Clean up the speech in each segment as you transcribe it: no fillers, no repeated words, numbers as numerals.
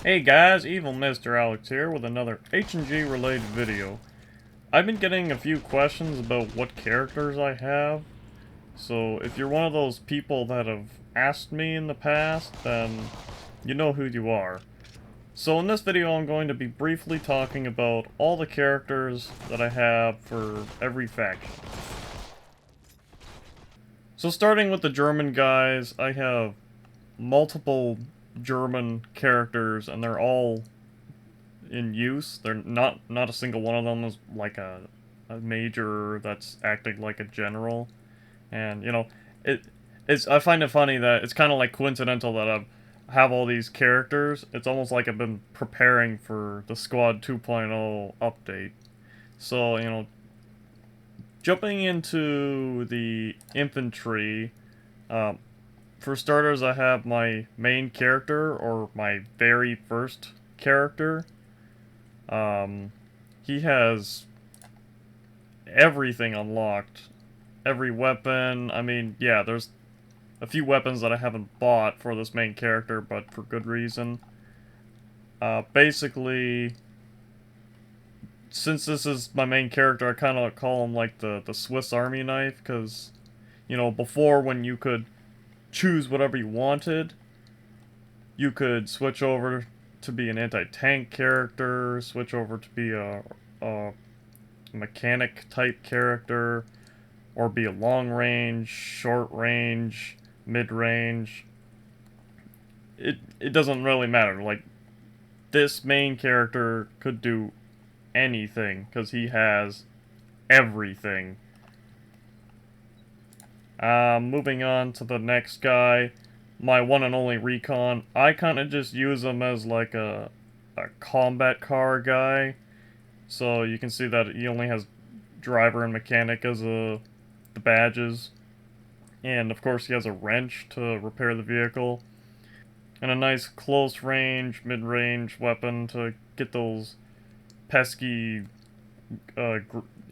Hey guys, Evil Mr. Alex here with another H&G related video. I've been getting a few questions about what characters I have, so if you're one of those people that have asked me in the past, then you know who you are. So in this video I'm going to be briefly talking about all the characters that I have for every faction. So starting with the German guys, I have multiple German characters and they're all in use. They're not a single one of them is like a major that's acting like a general. And you know, it it's I find it funny that it's kind of like coincidental that have all these characters. It's almost like I've been preparing for the Squad 2.0 update. So, you know, jumping into the infantry, um, for starters, I have my main character, or my very first character. Um, he has everything unlocked. Every weapon. I mean, yeah, there's a few weapons that I haven't bought for this main character, but for good reason. Basically, since this is my main character, I kind of call him like the Swiss Army knife, because, you know, before when you could choose whatever you wanted, you could switch over to be an anti-tank character, switch over to be a mechanic type character, or be a long range, short range, mid range. It doesn't really matter. Like, this main character could do anything because he has everything. Moving on to the next guy, my one and only recon. I kind of just use him as like a combat car guy. So you can see that he only has driver and mechanic as the badges. And of course he has a wrench to repair the vehicle. And a nice close range, mid range weapon to get those pesky gr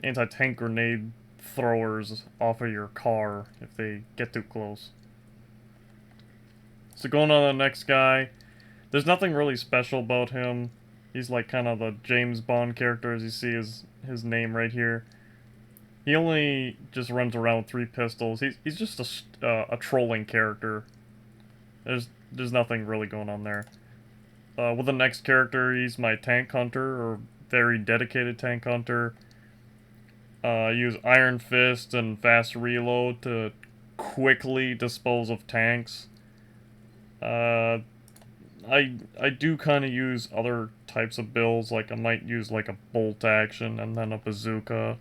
anti tank grenade throwers off of your car if they get too close. So going on to the next guy, there's nothing really special about him. He's like kind of the James Bond character, as you see his name right here. He only just runs around with 3 pistols. He's just a trolling character. There's nothing really going on there. With the next character, he's my tank hunter, or very dedicated tank hunter. I use Iron Fist and Fast Reload to quickly dispose of tanks. Uh, I do kind of use other types of builds, like I might use like a bolt action and then a bazooka,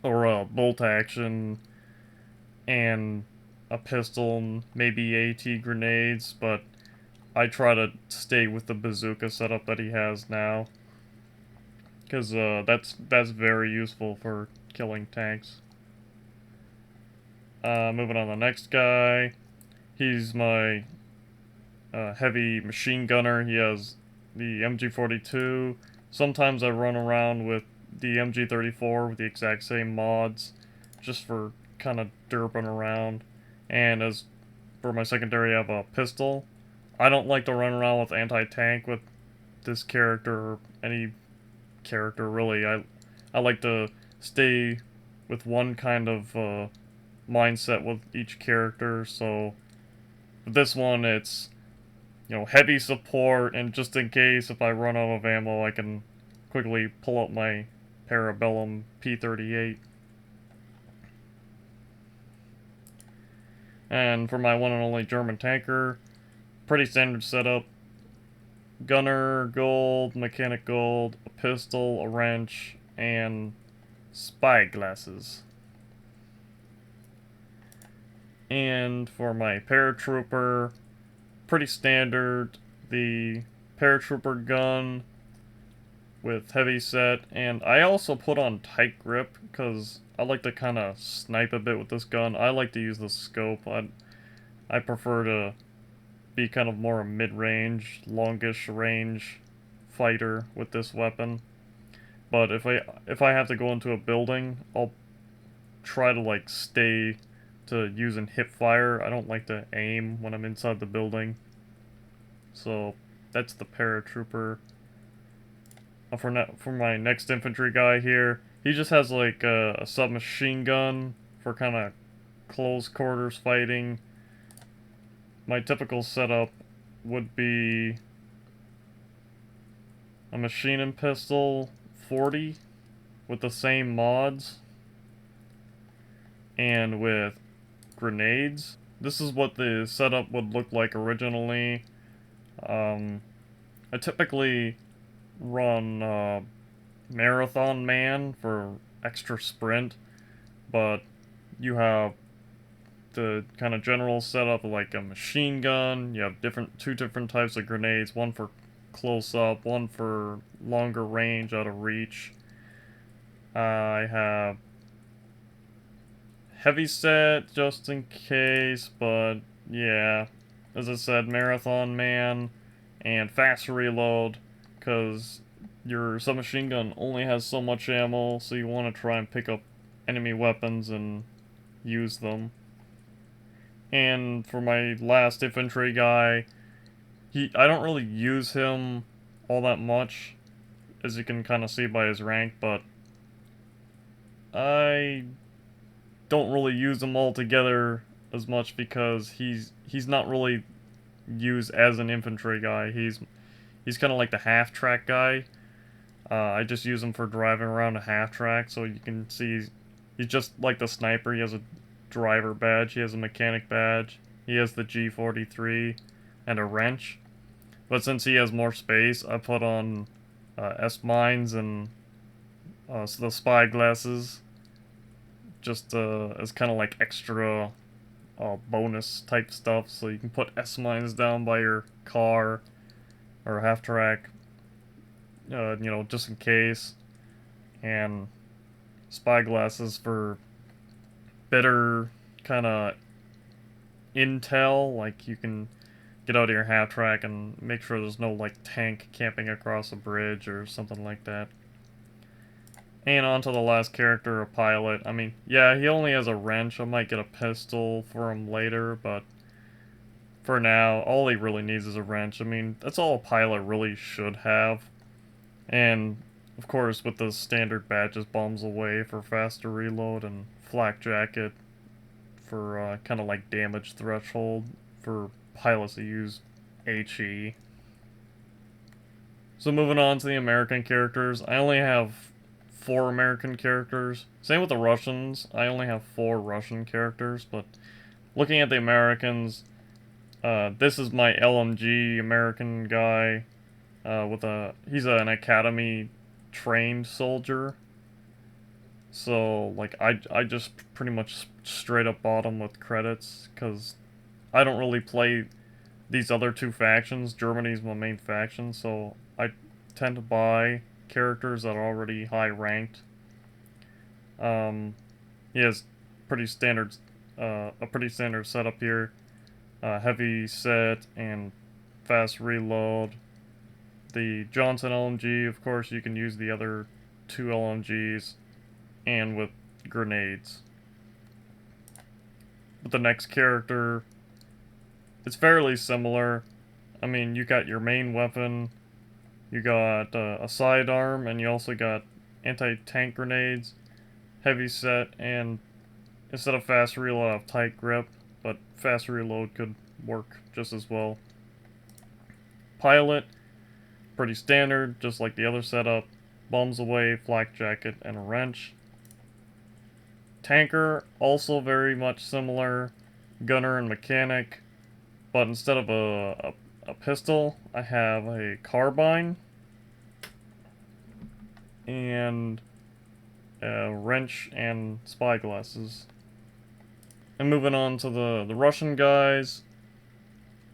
or a bolt action and a pistol and maybe AT grenades, but I try to stay with the bazooka setup that he has now, because that's very useful for killing tanks. Moving on to the next guy, he's my heavy machine gunner. He has the MG42. Sometimes I run around with the MG34 with the exact same mods, just for kind of derping around. And as for my secondary, I have a pistol. I don't like to run around with anti-tank with this character, or any character really. I like to stay with one kind of mindset with each character. So with this one, it's, you know, heavy support, and just in case if I run out of ammo, I can quickly pull out my Parabellum P38. And for my one and only German tanker, pretty standard setup. Gunner, gold, mechanic gold, a pistol, a wrench, and spy glasses. And for my paratrooper, pretty standard, the paratrooper gun with heavy set, and I also put on tight grip because I like to kind of snipe a bit with this gun. I like to use the scope. I prefer to be kind of more a mid-range, longish range fighter with this weapon. But if I have to go into a building, I'll try to like stay to using hip fire. I don't like to aim when I'm inside the building. So that's the paratrooper. For my next infantry guy here, he just has like a submachine gun for kind of close quarters fighting. My typical setup would be a machine and pistol 40 with the same mods and with grenades. This is what the setup would look like originally. I typically run Marathon Man for extra sprint, but you have the kind of general setup like a machine gun. You have two different types of grenades, one for close up, one for longer range out of reach. I have heavy set just in case, but yeah, as I said, Marathon Man and fast reload, because your submachine gun only has so much ammo, so you want to try and pick up enemy weapons and use them. And for my last infantry guy, I don't really use him all that much, as you can kind of see by his rank, but I don't really use him all together as much because he's not really used as an infantry guy. He's kind of like the half-track guy. I just use him for driving around a half-track, so you can see he's just like the sniper. He has a driver badge, he has a mechanic badge, he has the G43, and a wrench. But since he has more space, I put on S-mines and so the spy glasses, just as kind of like extra bonus type stuff, so you can put S-mines down by your car or half-track, you know, just in case, and spy glasses for better kind of intel, like you can get out of your half-track and make sure there's no like tank camping across a bridge or something like that. And on to the last character, a pilot. I mean, yeah, he only has a wrench. I might get a pistol for him later, but for now, all he really needs is a wrench. I mean, that's all a pilot really should have. And, of course, with the standard badges, bombs away for faster reload, and flak jacket for kind of like damage threshold for pilots that use HE. So moving on to the American characters, I only have 4 American characters. Same with the Russians, I only have 4 Russian characters, but looking at the Americans, this is my LMG American guy, he's an academy trained soldier. So, like, I just pretty much straight up bought him with credits, because I don't really play these other 2 factions. Germany's my main faction, so I tend to buy characters that are already high ranked. He has pretty standard, a pretty standard setup here. Heavy set and fast reload. The Johnson LMG, of course, you can use the other 2 LMGs, and with grenades. But the next character, it's fairly similar. I mean, you got your main weapon, you got a sidearm, and you also got anti-tank grenades, heavy set, and instead of fast reload, I have tight grip, but fast reload could work just as well. Pilot, pretty standard, just like the other setup. Bombs away, flak jacket, and a wrench. Tanker, also very much similar. Gunner and mechanic, but instead of a pistol, I have a carbine and a wrench and spy glasses. And moving on to the Russian guys,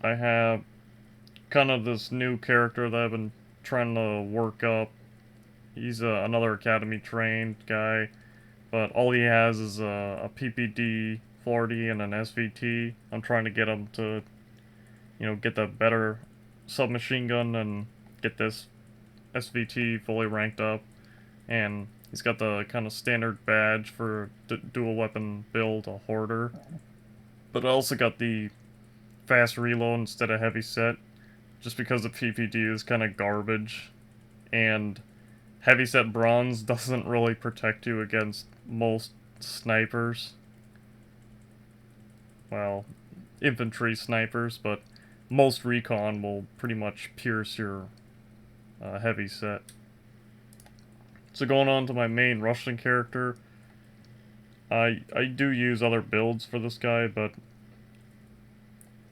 I have kind of this new character that I've been trying to work up. He's another academy trained guy, but all he has is a PPD 40 and an SVT. I'm trying to get him to, you know, get the better submachine gun and get this SVT fully ranked up. And he's got the kind of standard badge for dual weapon build, a hoarder. But I also got the fast reload instead of heavy set, just because the PPD is kind of garbage, and heavyset bronze doesn't really protect you against most snipers. Well, infantry snipers, but most recon will pretty much pierce your heavyset. So going on to my main Russian character, I do use other builds for this guy, but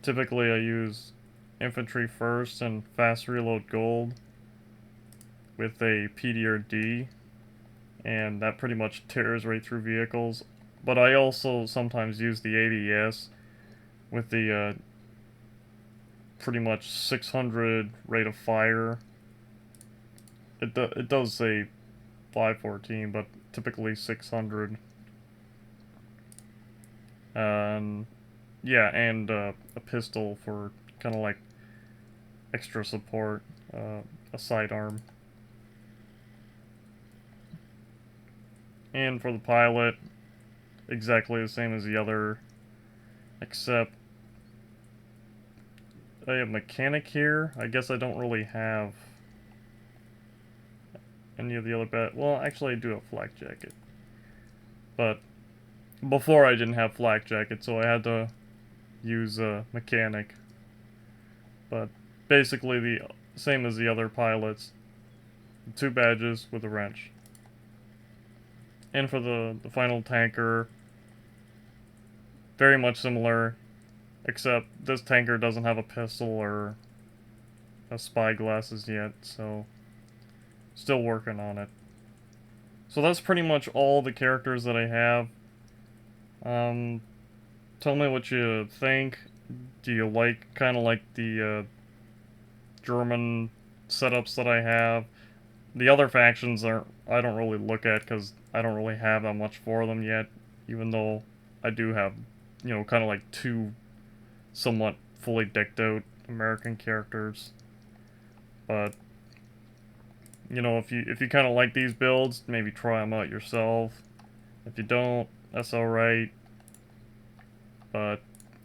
typically I use infantry first and fast reload gold with a PDRD, and that pretty much tears right through vehicles. But I also sometimes use the ADS with the pretty much 600 rate of fire. It does say 514, but typically 600. Yeah, and a pistol for kind of like extra support, a sidearm. And for the pilot, exactly the same as the other, except I have mechanic here. I guess I don't really have any of the other well, actually I do have flak jacket. But before I didn't have flak jacket, so I had to use a mechanic. But basically the same as the other pilots. 2 badges with a wrench. And for the final tanker, very much similar, except this tanker doesn't have a pistol or a spy glasses yet, so still working on it. So that's pretty much all the characters that I have. Tell me what you think. Do you like kind of like the German setups that I have? The other factions I don't really look at because I don't really have that much for them yet, even though I do have, you know, kind of like 2 somewhat fully decked out American characters. But you know, if you kind of like these builds, maybe try them out yourself. If you don't, that's alright. But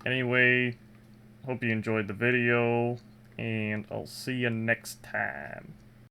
anyway, hope you enjoyed the video, and I'll see you next time.